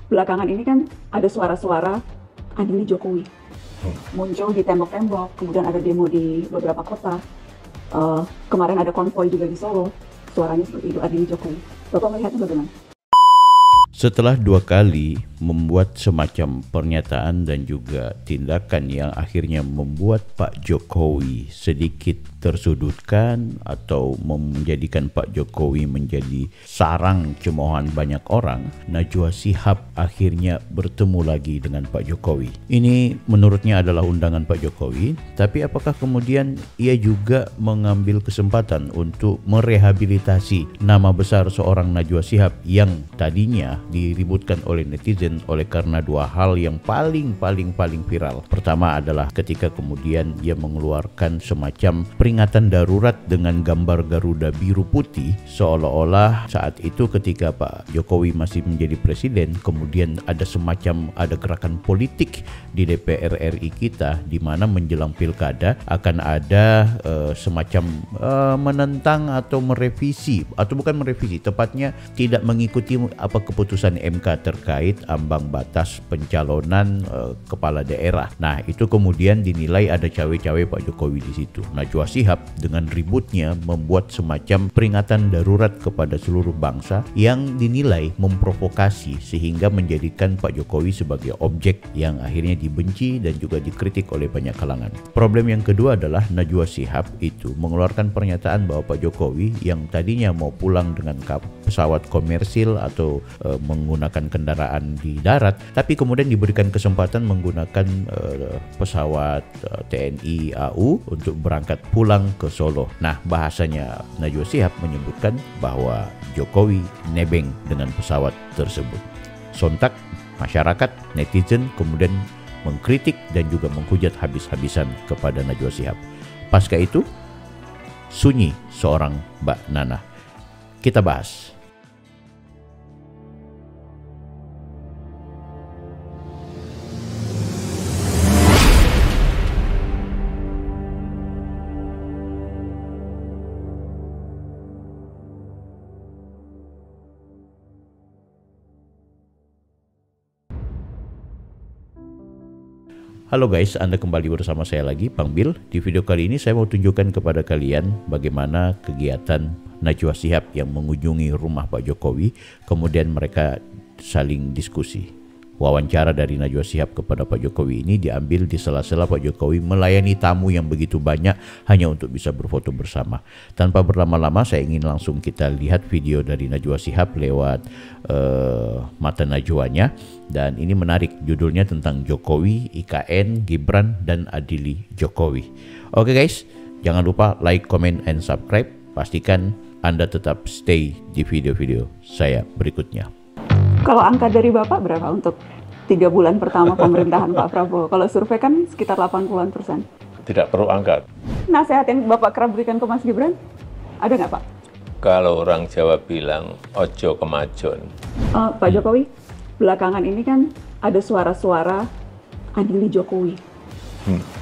belakangan ini kan ada suara-suara adili Jokowi muncul di tembok-tembok, kemudian ada demo di beberapa kota. Kemarin ada konvoi juga di Solo, suaranya seperti itu, adili Jokowi. Bapak melihatnya bagaimana? Setelah 2 kali membuat semacam pernyataan dan juga tindakan yang akhirnya membuat Pak Jokowi sedikit tersudutkan atau menjadikan Pak Jokowi menjadi sarang cemoohan banyak orang, Najwa Shihab akhirnya bertemu lagi dengan Pak Jokowi. Ini menurutnya adalah undangan Pak Jokowi, tapi apakah kemudian ia juga mengambil kesempatan untuk merehabilitasi nama besar seorang Najwa Shihab yang tadinya diributkan oleh netizen oleh karena 2 hal yang paling viral. Pertama adalah ketika kemudian ia mengeluarkan semacam peringatan darurat dengan gambar Garuda biru putih, seolah-olah saat itu ketika Pak Jokowi masih menjadi presiden, kemudian ada gerakan politik di DPR RI kita di mana menjelang pilkada akan ada semacam menentang atau merevisi, atau bukan merevisi, tepatnya tidak mengikuti apa keputusan MK terkait ambang batas pencalonan kepala daerah. Nah, itu kemudian dinilai ada cawe-cawe Pak Jokowi di situ. Najwa Shihab dengan ributnya membuat semacam peringatan darurat kepada seluruh bangsa yang dinilai memprovokasi sehingga menjadikan Pak Jokowi sebagai objek yang akhirnya dibenci dan juga dikritik oleh banyak kalangan. Problem yang kedua adalah Najwa Shihab itu mengeluarkan pernyataan bahwa Pak Jokowi yang tadinya mau pulang dengan pesawat komersil atau menggunakan kendaraan di darat, tapi kemudian diberikan kesempatan menggunakan pesawat TNI AU untuk berangkat pulang ke Solo. Nah, bahasanya Najwa Shihab menyebutkan bahwa Jokowi nebeng dengan pesawat tersebut. Sontak masyarakat, netizen kemudian mengkritik dan juga menghujat habis-habisan kepada Najwa Shihab. Pasca itu, sunyi seorang Mbak Nana. Kita bahas. Halo guys, Anda kembali bersama saya lagi, Bang Bil. Di video kali ini saya mau tunjukkan kepada kalian bagaimana kegiatan Najwa Shihab yang mengunjungi rumah Pak Jokowi, kemudian mereka saling diskusi. Wawancara dari Najwa Shihab kepada Pak Jokowi ini diambil di sela-sela Pak Jokowi melayani tamu yang begitu banyak hanya untuk bisa berfoto bersama. Tanpa berlama-lama, saya ingin langsung kita lihat video dari Najwa Shihab lewat mata Najwanya. Dan ini menarik, judulnya tentang Jokowi, IKN, Gibran, dan adili Jokowi. Oke guys, jangan lupa like, comment, and subscribe. Pastikan Anda tetap stay di video-video saya berikutnya. Kalau angka dari Bapak berapa untuk 3 bulan pertama pemerintahan Pak Prabowo? Kalau survei kan sekitar 80-an%. Tidak perlu angka. Nasihat yang Bapak kerap berikan ke Mas Gibran, ada nggak Pak? Kalau orang Jawa bilang, ojo kemajon. Pak Jokowi, belakangan ini kan ada suara-suara adili Jokowi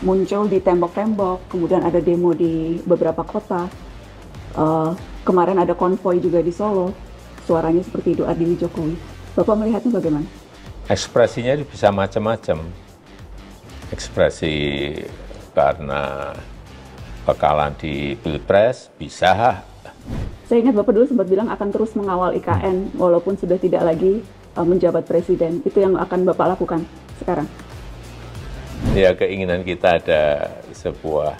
muncul di tembok-tembok, kemudian ada demo di beberapa kota. Kemarin ada konvoi juga di Solo, suaranya seperti itu, adili Jokowi. Bapak melihatnya bagaimana? Ekspresinya bisa macam-macam. Ekspresi karena kekalahan di Pilpres, bisa. Saya ingat Bapak dulu sempat bilang akan terus mengawal IKN walaupun sudah tidak lagi menjabat presiden. Itu yang akan Bapak lakukan sekarang? Ya, keinginan kita ada sebuah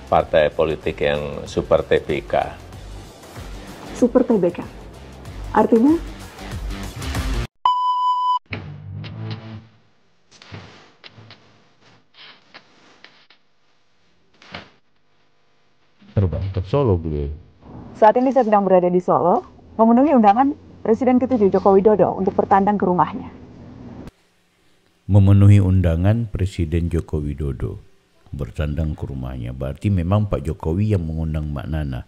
partai politik yang super TBK. Super TBK? Artinya? Terbang ke Solo beliau. Saat ini saya sedang berada di Solo, memenuhi undangan Presiden ke-7 Joko Widodo untuk bertandang ke rumahnya. Memenuhi undangan Presiden Joko Widodo bertandang ke rumahnya. Berarti memang Pak Jokowi yang mengundang Mbak Nana.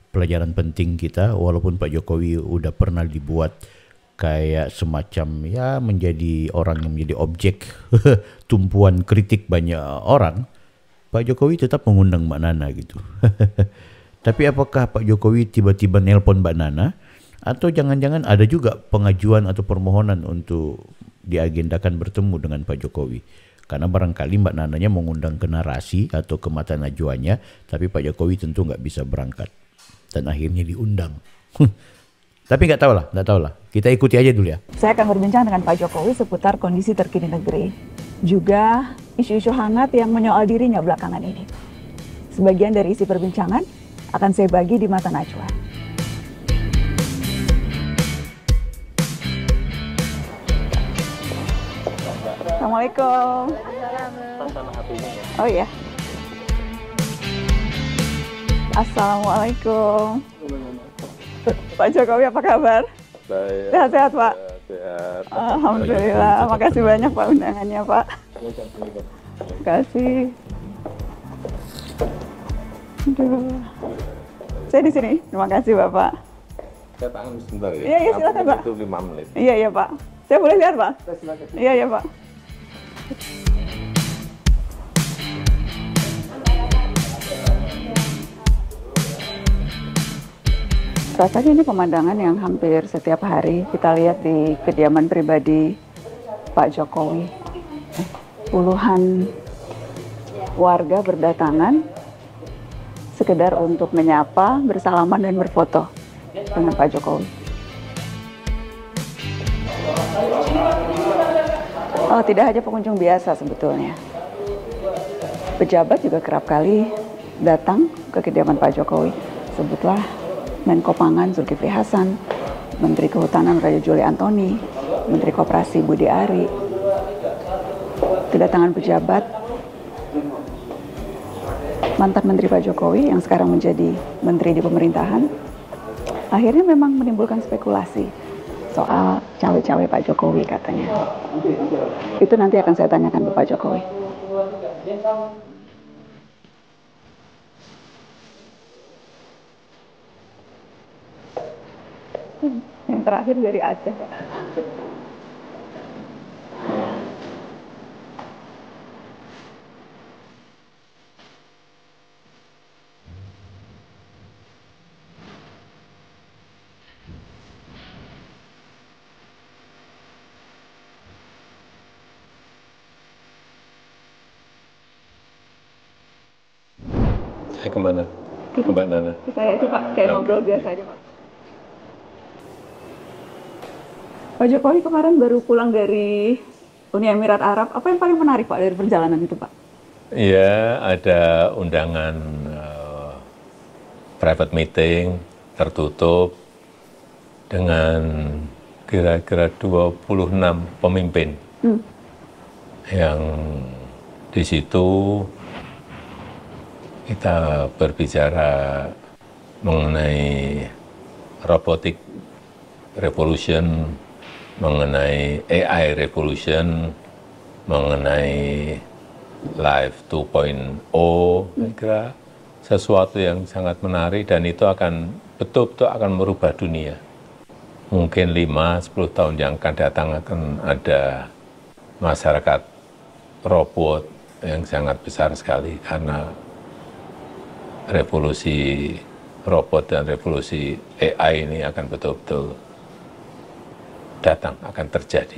Pelajaran penting kita, walaupun Pak Jokowi udah pernah dibuat kayak semacam ya menjadi orang yang menjadi objek tumpuan kritik banyak orang, Pak Jokowi tetap mengundang Mbak Nana gitu. Tapi apakah Pak Jokowi tiba-tiba nelpon Mbak Nana? Atau jangan-jangan ada juga pengajuan atau permohonan untuk diagendakan bertemu dengan Pak Jokowi. Karena barangkali Mbak Nananya mengundang ke Narasi atau ke Mata Najwanya, tapi Pak Jokowi tentu nggak bisa berangkat. Dan akhirnya diundang. Tapi nggak tahu lah. Kita ikuti aja dulu ya. Saya akan berbincang dengan Pak Jokowi seputar kondisi terkini negeri. Juga isu-isu hangat yang menyoal dirinya belakangan ini. Sebagian dari isi perbincangan akan saya bagi di Mata Najwa. Assalamualaikum. Oh iya. Assalamualaikum. Pak Jokowi apa kabar? Baik. Sehat-sehat Pak? Sehat. Alhamdulillah. Makasih banyak Pak undangannya Pak. Terima kasih. Aduh. Saya di sini. Terima kasih Bapak. Saya tangan sebentar ya. Iya, silakan Pak. Itu 5 menit. Iya Pak. Saya boleh lihat Pak? Iya Pak. Rasanya ini pemandangan yang hampir setiap hari kita lihat di kediaman pribadi Pak Jokowi. Puluhan warga berdatangan sekedar untuk menyapa, bersalaman dan berfoto dengan Pak Jokowi. Oh, tidak hanya pengunjung biasa sebetulnya. Pejabat juga kerap kali datang ke kediaman Pak Jokowi. Sebutlah Menko Pangan Zulkifli Hasan, Menteri Kehutanan Raja Juli Antoni, Menteri Koperasi Budi Ari. Kedatangan pejabat mantan Menteri Pak Jokowi yang sekarang menjadi Menteri di pemerintahan, akhirnya memang menimbulkan spekulasi soal cawe-cawe Pak Jokowi katanya. Itu nanti akan saya tanyakan ke Pak Jokowi. Yang terakhir dari Aceh, Pak. Saya kemana? Ke Mbak Nana. Saya itu Pak, kayak ngobrol biasa aja Pak. Pak Jokowi kemarin baru pulang dari Uni Emirat Arab. Apa yang paling menarik Pak dari perjalanan itu Pak? Iya, ada undangan private meeting tertutup dengan kira-kira 26 pemimpin yang di situ kita berbicara mengenai robotic revolution, mengenai AI revolution, mengenai Life 2.0, saya kira sesuatu yang sangat menarik dan itu akan betul-betul akan merubah dunia. Mungkin 5-10 tahun yang akan datang akan ada masyarakat robot yang sangat besar sekali karena revolusi robot dan revolusi AI ini akan betul-betul datang, akan terjadi.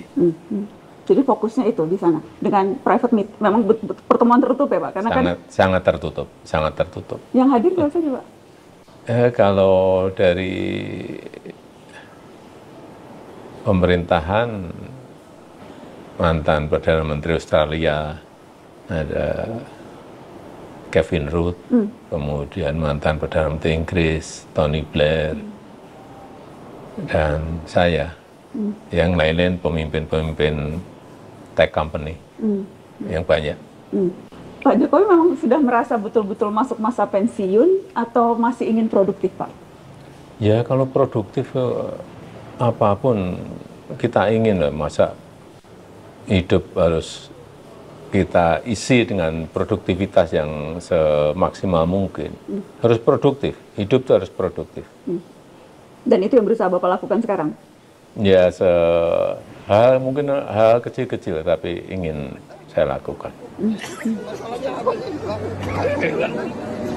Jadi fokusnya itu di sana dengan private meet, memang pertemuan tertutup ya Pak? Karena sangat tertutup, sangat tertutup. Yang hadir siapa saja Pak? Kalau dari pemerintahan, mantan Perdana Menteri Australia, ada Kevin Rudd, kemudian mantan Perdana Menteri Inggris, Tony Blair, dan saya. Yang lain-lain pemimpin-pemimpin tech company yang banyak. Pak Jokowi memang sudah merasa betul-betul masuk masa pensiun atau masih ingin produktif Pak? Ya kalau produktif apapun kita ingin, masa hidup harus kita isi dengan produktivitas yang semaksimal mungkin. Harus produktif, hidup itu harus produktif. Dan itu yang berusaha Bapak lakukan sekarang? Ya, mungkin hal kecil-kecil tapi ingin saya lakukan.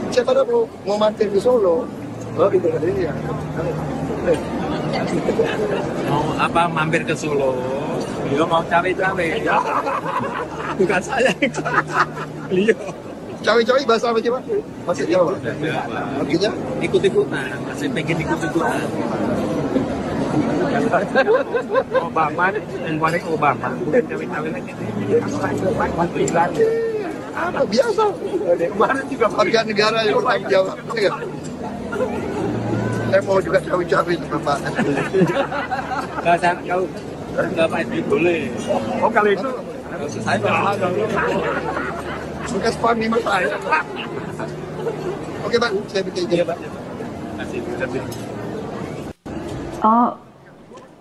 Saya pada mau mampir ke Solo. Oh, gitu kan ya. Mau apa mampir ke Solo? Beliau mau cawe-cawe. Bukan saya. Beliau. Cawe-cawe bahasa apa coba? Bahasa Jawa. Artinya? Ikut-ikutan. Masih pengen ikut-ikutan. Obama, kemarin Obama. Bukan cawe-cawe lagi. Apa biasa? Kemarin juga Warga negara yang bertanggung jawab. Ya. Saya mau juga cawe-cawe Bapak. Kalau nggak Pak SBY boleh. Oh kalau itu saya nggak. Bekas panglima saya. Oke Pak, saya bikin Iya Pak. Terima Oh,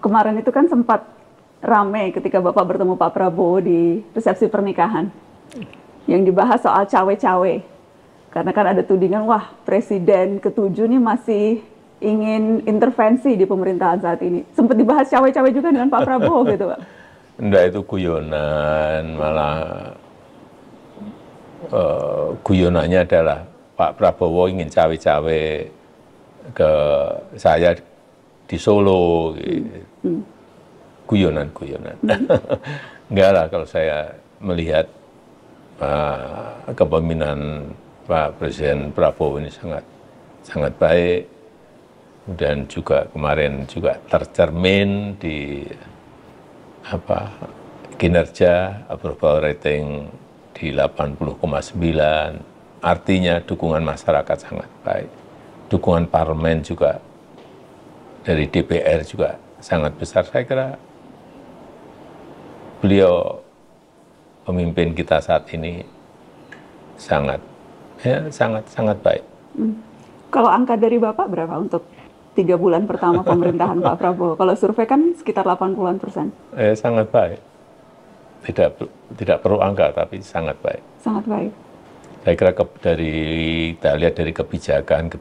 kemarin itu kan sempat ramai ketika Bapak bertemu Pak Prabowo di resepsi pernikahan. Yang dibahas soal cawe-cawe. Karena kan ada tudingan, wah Presiden ke-7 nih masih ingin intervensi di pemerintahan saat ini. Sempat dibahas cawe-cawe juga dengan Pak Prabowo gitu Pak? Enggak, itu guyonan, malah guyonannya adalah Pak Prabowo ingin cawe-cawe ke saya di Solo. Gitu. Guyonan-guyonan. Enggak lah, kalau saya melihat kepemimpinan Pak Presiden Prabowo ini sangat baik. Dan juga kemarin juga tercermin di kinerja approval rating di 80,9. Artinya dukungan masyarakat sangat baik. Dukungan parlemen juga dari DPR juga sangat besar. Saya kira beliau pemimpin kita saat ini sangat baik. Kalau angka dari Bapak berapa untuk 3 bulan pertama pemerintahan Pak Prabowo? Kalau survei kan sekitar 80-an%. Sangat baik. Tidak perlu angka, tapi sangat baik. Sangat baik. Saya kira kita lihat dari kebijakan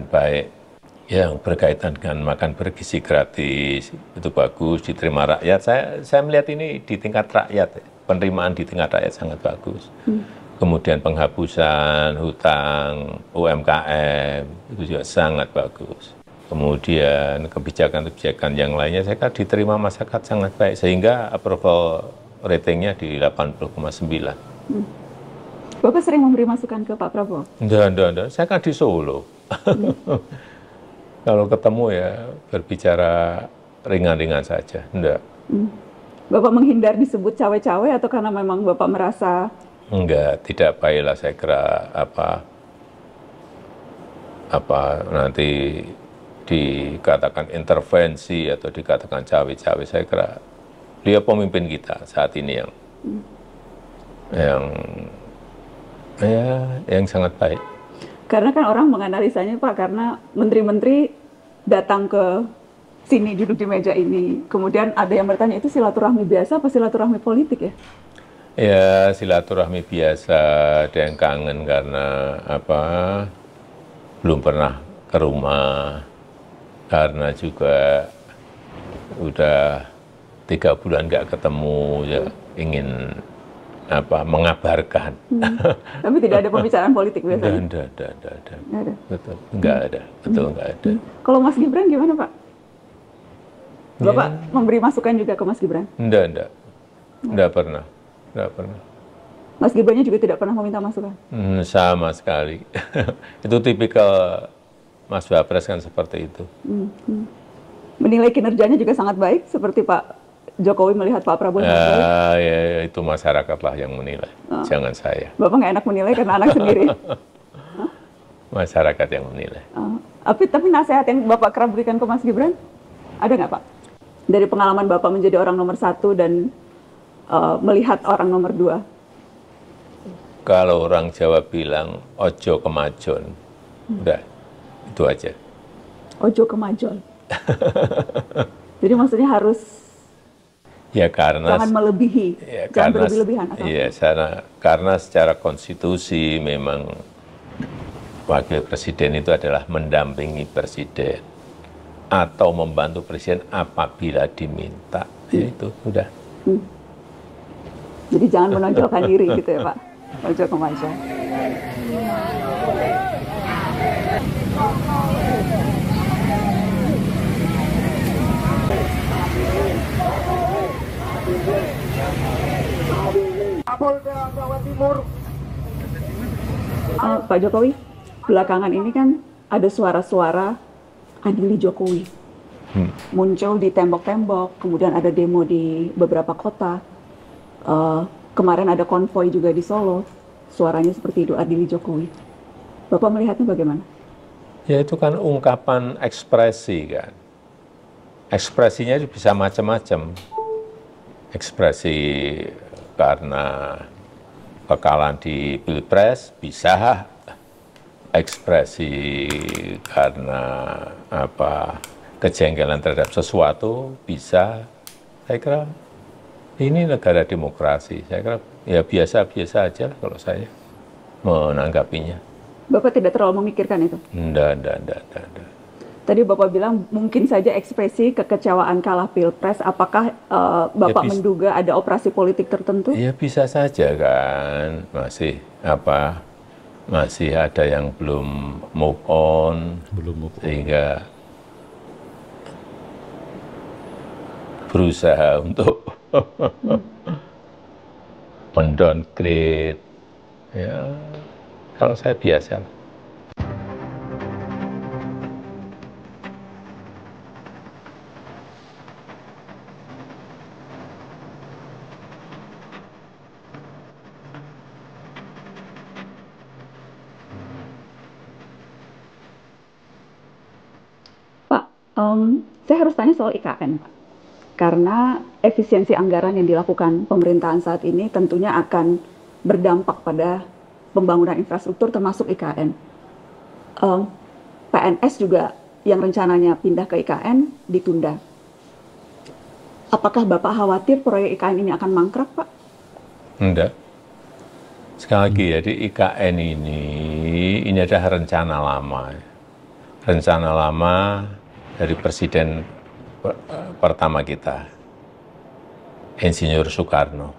baik yang berkaitan dengan makan bergizi gratis, itu bagus, diterima rakyat. Saya melihat ini di tingkat rakyat, penerimaan di tingkat rakyat sangat bagus. Kemudian penghapusan hutang UMKM, itu juga sangat bagus. Kemudian kebijakan-kebijakan yang lainnya saya kira diterima masyarakat sangat baik, sehingga approval ratingnya di 80,9. Bapak sering memberi masukan ke Pak Prabowo? Enggak. Saya kan di Solo. Kalau ketemu ya berbicara ringan-ringan saja, enggak. Bapak menghindar disebut cawe-cawe atau karena memang Bapak merasa? Enggak, tidak baiklah saya kira nanti dikatakan intervensi atau dikatakan cawe-cawe. Saya kira dia pemimpin kita saat ini yang sangat baik. Karena kan orang menganalisanya Pak, karena menteri-menteri datang ke sini duduk di meja ini, kemudian ada yang bertanya itu silaturahmi biasa apa silaturahmi politik ya? Ya silaturahmi biasa, ada yang kangen karena belum pernah ke rumah, karena juga udah 3 bulan nggak ketemu, ya ingin mengabarkan. Tapi tidak ada pembicaraan politik biasanya? Nggak ada. Betul, nggak ada. Kalau Mas Gibran gimana Pak? Bapak memberi masukan juga ke Mas Gibran? Nggak pernah. Mas Gibrannya juga tidak pernah meminta masukan? Sama sekali. Itu tipikal Mas Wapres kan seperti itu. Menilai kinerjanya juga sangat baik, seperti Pak Jokowi melihat Pak Prabowo sangat baik? Ya, itu masyarakatlah yang menilai, jangan saya. Bapak nggak enak menilai karena anak sendiri? Masyarakat yang menilai. Tapi nasihat yang Bapak kerap berikan ke Mas Gibran, ada nggak Pak? Dari pengalaman Bapak menjadi orang nomor 1 dan melihat orang nomor 2? Kalau orang Jawa bilang ojo kemajon, udah itu aja. Ojo kemajon. Jadi maksudnya harus jangan melebihi, jangan berlebih-lebihan. Iya, karena secara konstitusi memang wakil presiden itu adalah mendampingi presiden atau membantu presiden apabila diminta. Ya itu udah. Jadi jangan menonjolkan diri gitu ya Pak. Ojo kemajon. Kapolda Jawa Timur. Pak Jokowi, belakangan ini kan ada suara-suara adili Jokowi. Muncul di tembok-tembok, kemudian ada demo di beberapa kota. Kemarin ada konvoi juga di Solo, suaranya seperti itu, adili Jokowi. Bapak melihatnya bagaimana? Ya itu kan ungkapan ekspresi kan. Ekspresinya itu bisa macam-macam. Ekspresi karena kekalahan di Pilpres, bisa ekspresi karena kejengkelan terhadap sesuatu, bisa. Saya kira ini negara demokrasi. Saya kira ya biasa-biasa aja kalau saya menanggapinya. Bapak tidak terlalu memikirkan itu? Enggak. Tadi Bapak bilang mungkin saja ekspresi kekecewaan kalah Pilpres. Apakah Bapak Ya, menduga ada operasi politik tertentu? Ya bisa saja kan, masih ada yang belum move on, sehingga berusaha untuk mendowngrade. Ya, kalau saya biasa. Pak, saya harus tanya soal IKN, Pak. Karena efisiensi anggaran yang dilakukan pemerintahan saat ini tentunya akan berdampak pada pembangunan infrastruktur termasuk IKN. PNS juga yang rencananya pindah ke IKN ditunda. Apakah Bapak khawatir proyek IKN ini akan mangkrak, Pak? Enggak. Sekali lagi ya, di IKN ini adalah rencana lama. Rencana lama dari Presiden pertama kita, Insinyur Soekarno.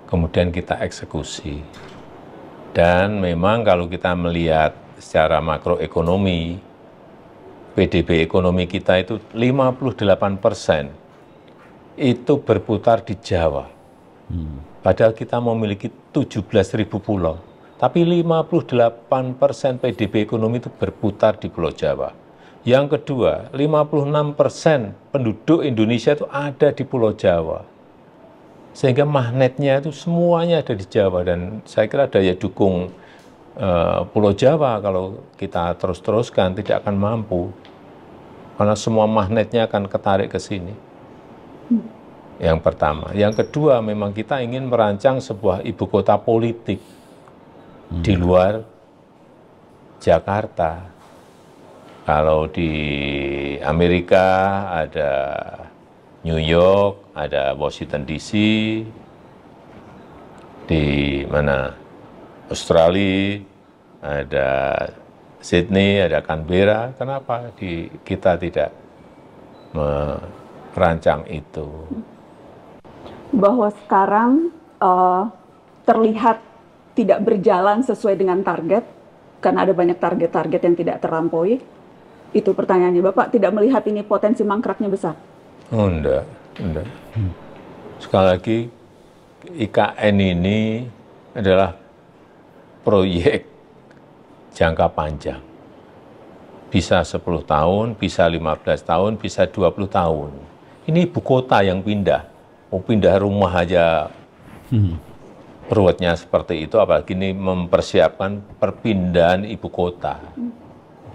Kemudian kita eksekusi. Dan memang kalau kita melihat secara makroekonomi, PDB ekonomi kita itu 58% itu berputar di Jawa. Padahal kita memiliki 17.000 pulau. Tapi 58% PDB ekonomi itu berputar di Pulau Jawa. Yang kedua, 56% penduduk Indonesia itu ada di Pulau Jawa. Sehingga magnetnya itu semuanya ada di Jawa. Dan saya kira daya dukung Pulau Jawa kalau kita terus-teruskan tidak akan mampu. Karena semua magnetnya akan ketarik ke sini. Yang pertama. Yang kedua, memang kita ingin merancang sebuah ibu kota politik di luar Jakarta. Kalau di Amerika ada New York, ada Washington DC, di mana Australia, ada Sydney, ada Canberra. Kenapa kita tidak merancang itu? Bahwa sekarang terlihat tidak berjalan sesuai dengan target, karena ada banyak target-target yang tidak terlampaui. Itu pertanyaannya, Bapak tidak melihat ini potensi mangkraknya besar? Oh, enggak. Sekali lagi, IKN ini adalah proyek jangka panjang. Bisa 10 tahun, bisa 15 tahun, bisa 20 tahun. Ini ibu kota yang pindah. Mau pindah rumah aja ruwetnya seperti itu, apalagi ini mempersiapkan perpindahan ibu kota.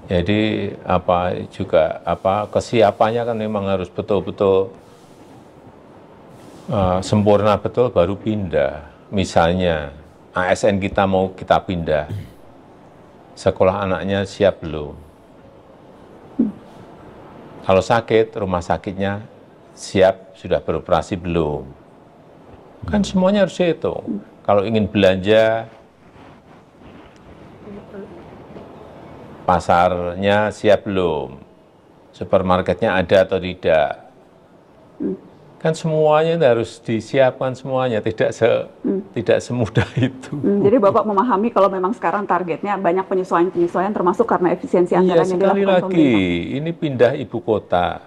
Jadi kesiapannya kan memang harus betul-betul sempurna betul baru pindah. Misalnya ASN kita mau kita pindah, sekolah anaknya siap belum? Kalau sakit, rumah sakitnya siap sudah beroperasi belum? Kan semuanya harus dihitung. Kalau ingin belanja, pasarnya siap belum? Supermarketnya ada atau tidak? Kan semuanya harus disiapkan semuanya, tidak semudah itu. Jadi Bapak memahami kalau memang sekarang targetnya banyak penyesuaian-penyesuaian termasuk karena efisiensi anggaran yang dilakukan pemerintah. Sekali lagi, pemerintah. ini pindah ibu kota.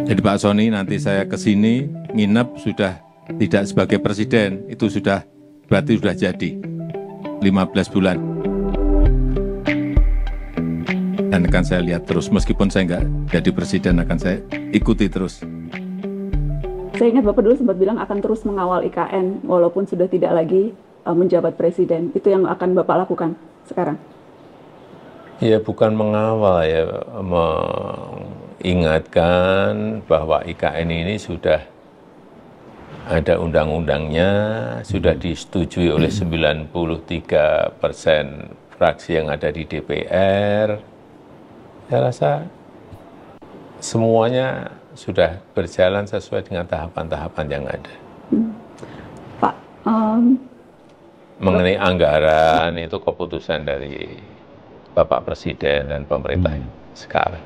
Jadi Pak Soni, nanti saya ke sini nginep sudah tidak sebagai presiden, itu sudah berarti sudah jadi 15 bulan. Dan akan saya lihat terus, meskipun saya nggak jadi presiden, akan saya ikuti terus. Saya ingat Bapak dulu sempat bilang akan terus mengawal IKN walaupun sudah tidak lagi menjabat presiden. Itu yang akan Bapak lakukan sekarang? Ya bukan mengawal ya, mengingatkan bahwa IKN ini sudah ada undang-undangnya, sudah disetujui oleh 93% fraksi yang ada di DPR. Saya rasa semuanya sudah berjalan sesuai dengan tahapan-tahapan yang ada. Pak, mengenai anggaran itu keputusan dari Bapak Presiden dan pemerintah sekarang.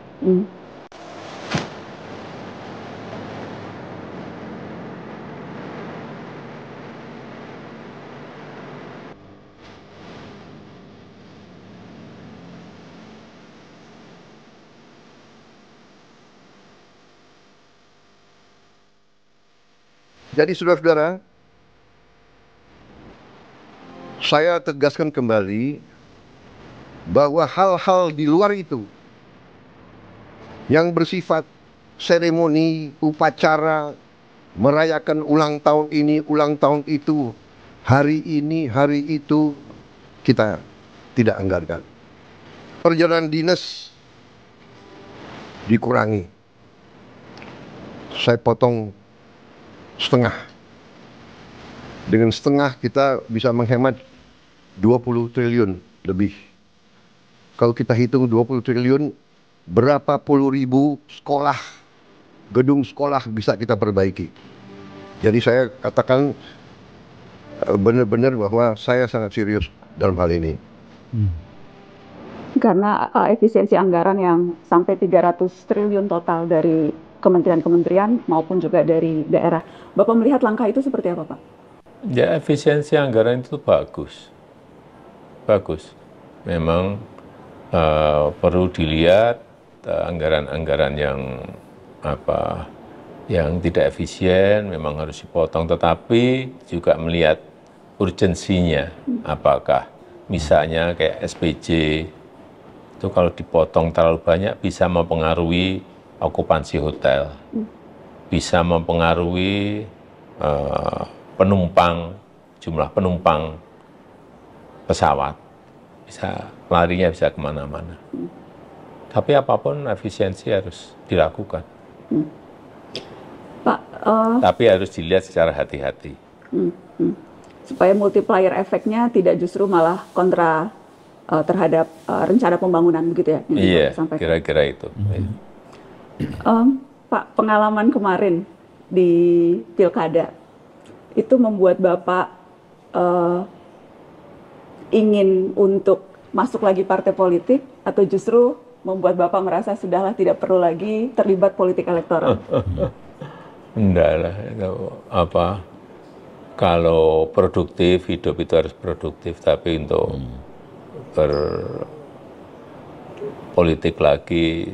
Jadi saudara-saudara, saya tegaskan kembali bahwa hal-hal di luar itu yang bersifat seremoni, upacara, merayakan ulang tahun ini, ulang tahun itu, hari ini, hari itu, kita tidak anggarkan. Perjalanan dinas dikurangi. Saya potong setengah. Dengan setengah kita bisa menghemat 20 triliun lebih. Kalau kita hitung 20 triliun, berapa puluh ribu sekolah, gedung sekolah bisa kita perbaiki. Jadi saya katakan benar-benar bahwa saya sangat serius dalam hal ini. Karena efisiensi anggaran yang sampai 300 triliun total dari kementerian-kementerian maupun juga dari daerah. Bapak melihat langkah itu seperti apa, Pak? Ya, efisiensi anggaran itu bagus. Bagus. Memang perlu dilihat anggaran-anggaran yang tidak efisien memang harus dipotong, tetapi juga melihat urgensinya. Apakah misalnya kayak SPJ itu kalau dipotong terlalu banyak bisa mempengaruhi okupansi hotel, bisa mempengaruhi jumlah penumpang pesawat, larinya bisa kemana-mana. Tapi apapun efisiensi harus dilakukan. Pak, tapi harus dilihat secara hati-hati. Supaya multiplier efeknya tidak justru malah kontra terhadap rencana pembangunan, begitu ya? Iya, kira-kira itu. Pak, pengalaman kemarin di Pilkada itu membuat Bapak ingin untuk masuk lagi partai politik atau justru membuat Bapak merasa sudahlah tidak perlu lagi terlibat politik elektoral? Enggak lah, kalau produktif, hidup itu harus produktif, tapi untuk berpolitik lagi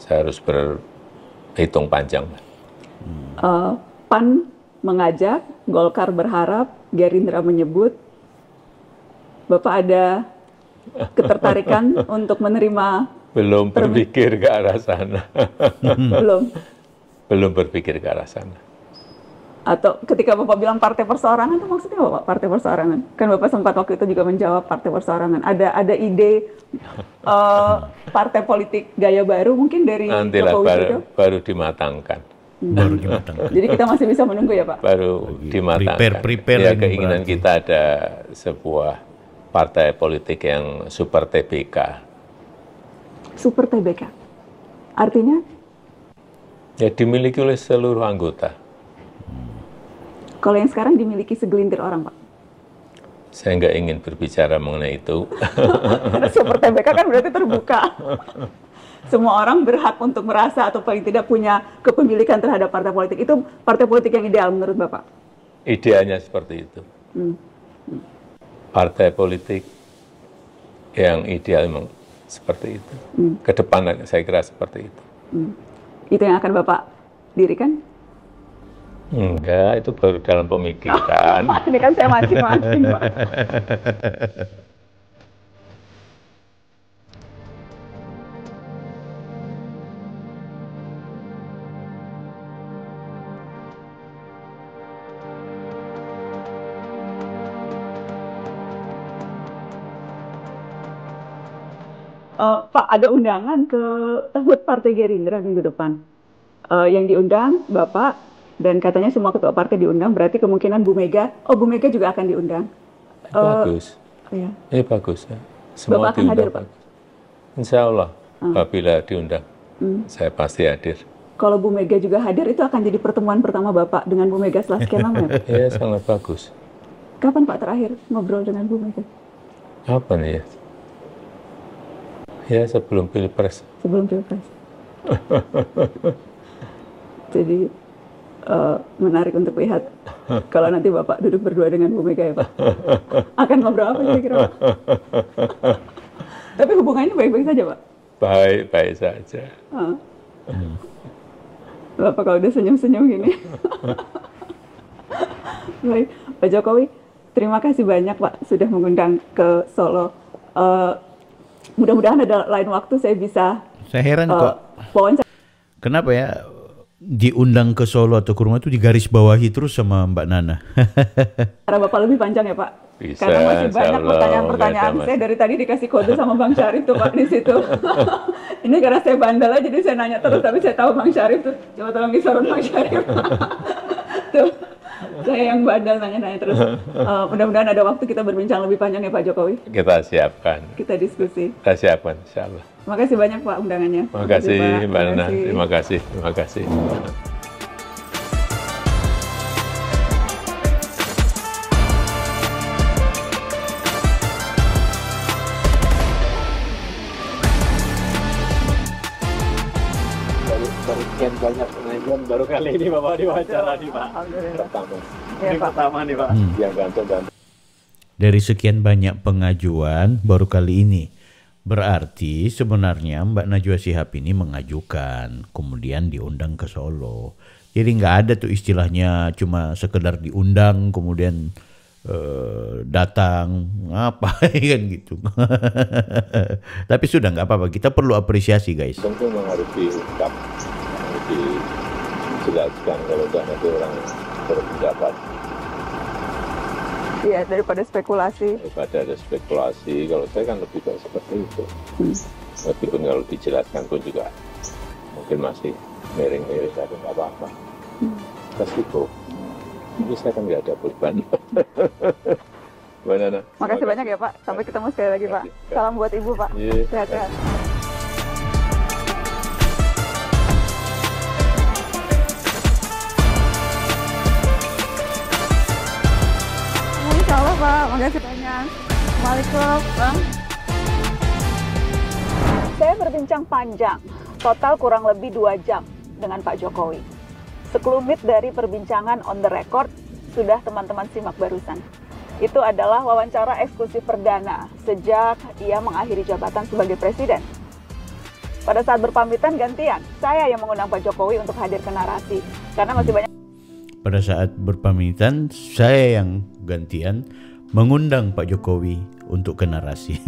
saya harus berhitung panjang. PAN mengajak, Golkar berharap, Gerindra menyebut. Bapak ada ketertarikan untuk menerima? Belum berpikir ke arah sana. Belum berpikir ke arah sana. Atau ketika Bapak bilang partai perseorangan itu maksudnya apa, Pak? Partai perseorangan? Kan Bapak sempat waktu itu juga menjawab partai perseorangan. Ada ide partai politik gaya baru mungkin dari Jokowi? Baru dimatangkan. Baru dimatangkan. Jadi kita masih bisa menunggu ya, Pak? Baru dimatangkan. Prepare ya, keinginan kita ada sebuah partai politik yang super TBK. Super TBK? Artinya? Ya, dimiliki oleh seluruh anggota. Kalau yang sekarang dimiliki segelintir orang, Pak? Saya nggak ingin berbicara mengenai itu. Karena super TBK kan berarti terbuka. Semua orang berhak untuk merasa atau paling tidak punya kepemilikan terhadap partai politik. Itu partai politik yang ideal menurut Bapak? Idealnya seperti itu. Partai politik yang ideal memang seperti itu. Ke depan saya kira seperti itu. Itu yang akan Bapak dirikan? Enggak, itu baru dalam pemikiran. Ini kan saya mancing-mancing, Pak. Pak, ada undangan ke HUT Partai Gerindra minggu depan. Yang diundang Bapak dan katanya semua ketua partai diundang, berarti kemungkinan Bu Mega juga akan diundang. Bagus. Iya. Bagus ya. Semua Bapak akan hadir, Pak? Insya Allah, apabila diundang, saya pasti hadir. Kalau Bu Mega juga hadir, itu akan jadi pertemuan pertama Bapak dengan Bu Mega setelah sekian lama, ya? Ya, sangat bagus. Kapan Pak terakhir ngobrol dengan Bu Mega? Apa nih ya? Ya, sebelum Pilpres. Sebelum Pilpres. Jadi menarik untuk lihat kalau nanti Bapak duduk berdua dengan Bu Mega, ya Pak. Akan ngobrol apa kira-kira, Pak? Tapi hubungannya baik-baik saja, Pak? Baik-baik saja. Bapak kalau udah senyum-senyum gini. Baik, Pak Jokowi, terima kasih banyak Pak sudah mengundang ke Solo. Mudah-mudahan ada lain waktu saya bisa. Saya heran kok. Kenapa ya diundang ke Solo atau ke rumah itu digaris bawahi terus sama Mbak Nana? Karena Bapak lebih panjang ya Pak? Bisa, karena masih banyak pertanyaan-pertanyaan. Saya dari tadi dikasih kode sama Bang Syarif tuh Pak di situ. Ini karena saya bandel aja, jadi saya nanya terus, tapi saya tahu Bang Syarif tuh. Coba tolong disorot Bang Syarif. Tuh, saya yang bandel nanya-nanya terus. Mudah-mudahan ada waktu kita berbincang lebih panjang ya Pak Jokowi. Kita siapkan. Kita diskusi. Kita siapkan, insya Allah. Terima kasih banyak Pak undangannya. Terima kasih Mbak Nana. Terima kasih. Terima kasih. Sekian banyak pengajuan baru kali ini Bapak diwawancara nih Pak. Pertama. Ini pertama nih Pak. Yang ganteng. Dari sekian banyak pengajuan baru kali ini. Berarti sebenarnya Mbak Najwa Shihab ini mengajukan, kemudian diundang ke Solo. Jadi nggak ada tuh istilahnya cuma sekedar diundang kemudian datang apa kan gitu. Tapi sudah nggak apa-apa, kita perlu apresiasi guys. Tentu memang harus diungkap, harus dijelaskan kalau nanti orang berpendapat. Iya, daripada spekulasi. Daripada ada spekulasi, kalau saya kan lebih baik seperti itu. Meskipun kalau dijelaskan pun juga mungkin masih miring-miring, tapi nggak apa-apa. Meskipun ini saya kan nggak ada beban. Mbak Nana. Makasih banyak ya Pak. Sampai ketemu sekali lagi Pak. Salam buat Ibu Pak. Sehat-sehat. Insya Allah Pak. Makasih banyak. Assalamualaikum Bang. Saya berbincang panjang. Total kurang lebih 2 jam dengan Pak Jokowi. Sekelumit dari perbincangan on the record sudah teman-teman simak barusan. Itu adalah wawancara eksklusif perdana sejak ia mengakhiri jabatan sebagai presiden. Pada saat berpamitan gantian, saya yang mengundang Pak Jokowi untuk hadir ke narasi. Karena masih banyak. Pada saat berpamitan, saya yang gantian mengundang Pak Jokowi untuk ke narasi.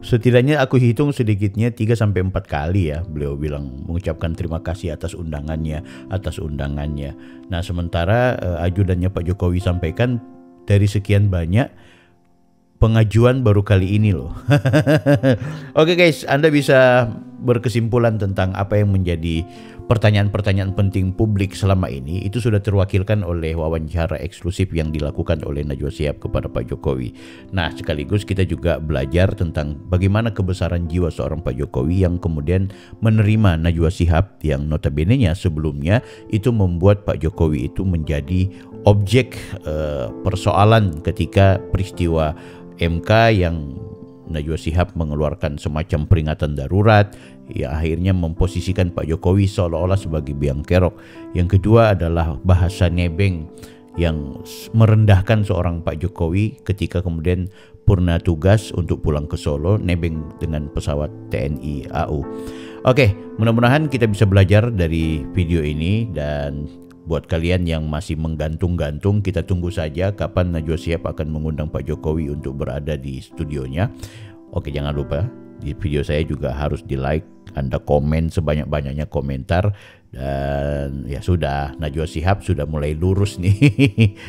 Setidaknya aku hitung sedikitnya 3-4 kali ya beliau bilang mengucapkan terima kasih atas undangannya. Nah sementara ajudannya Pak Jokowi sampaikan dari sekian banyak pengajuan baru kali ini loh. Oke guys, Anda bisa berkesimpulan tentang apa yang menjadi pertanyaan-pertanyaan penting publik selama ini. Itu sudah terwakilkan oleh wawancara eksklusif yang dilakukan oleh Najwa Shihab kepada Pak Jokowi. Nah sekaligus kita juga belajar tentang bagaimana kebesaran jiwa seorang Pak Jokowi yang kemudian menerima Najwa Shihab yang notabene-nya sebelumnya itu membuat Pak Jokowi itu menjadi objek persoalan ketika peristiwa MK yang Najwa Shihab mengeluarkan semacam peringatan darurat yang akhirnya memposisikan Pak Jokowi seolah-olah sebagai biang kerok. Yang kedua adalah bahasa nebeng yang merendahkan seorang Pak Jokowi ketika kemudian purna tugas untuk pulang ke Solo nebeng dengan pesawat TNI AU. Oke, mudah-mudahan kita bisa belajar dari video ini, dan buat kalian yang masih menggantung-gantung, kita tunggu saja kapan Najwa Shihab akan mengundang Pak Jokowi untuk berada di studionya. Oke, jangan lupa di video saya juga harus di like, Anda komen sebanyak-banyaknya komentar. Dan ya sudah, Najwa Shihab sudah mulai lurus nih.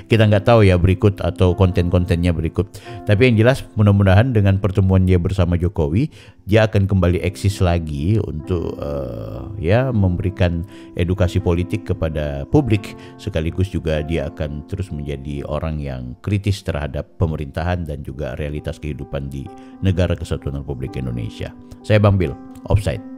Kita nggak tahu ya berikut atau konten-kontennya berikut. Tapi yang jelas mudah-mudahan dengan pertemuan dia bersama Jokowi, dia akan kembali eksis lagi untuk ya memberikan edukasi politik kepada publik. Sekaligus juga dia akan terus menjadi orang yang kritis terhadap pemerintahan dan juga realitas kehidupan di Negara Kesatuan Republik Indonesia. Saya Bang Bil, Offside.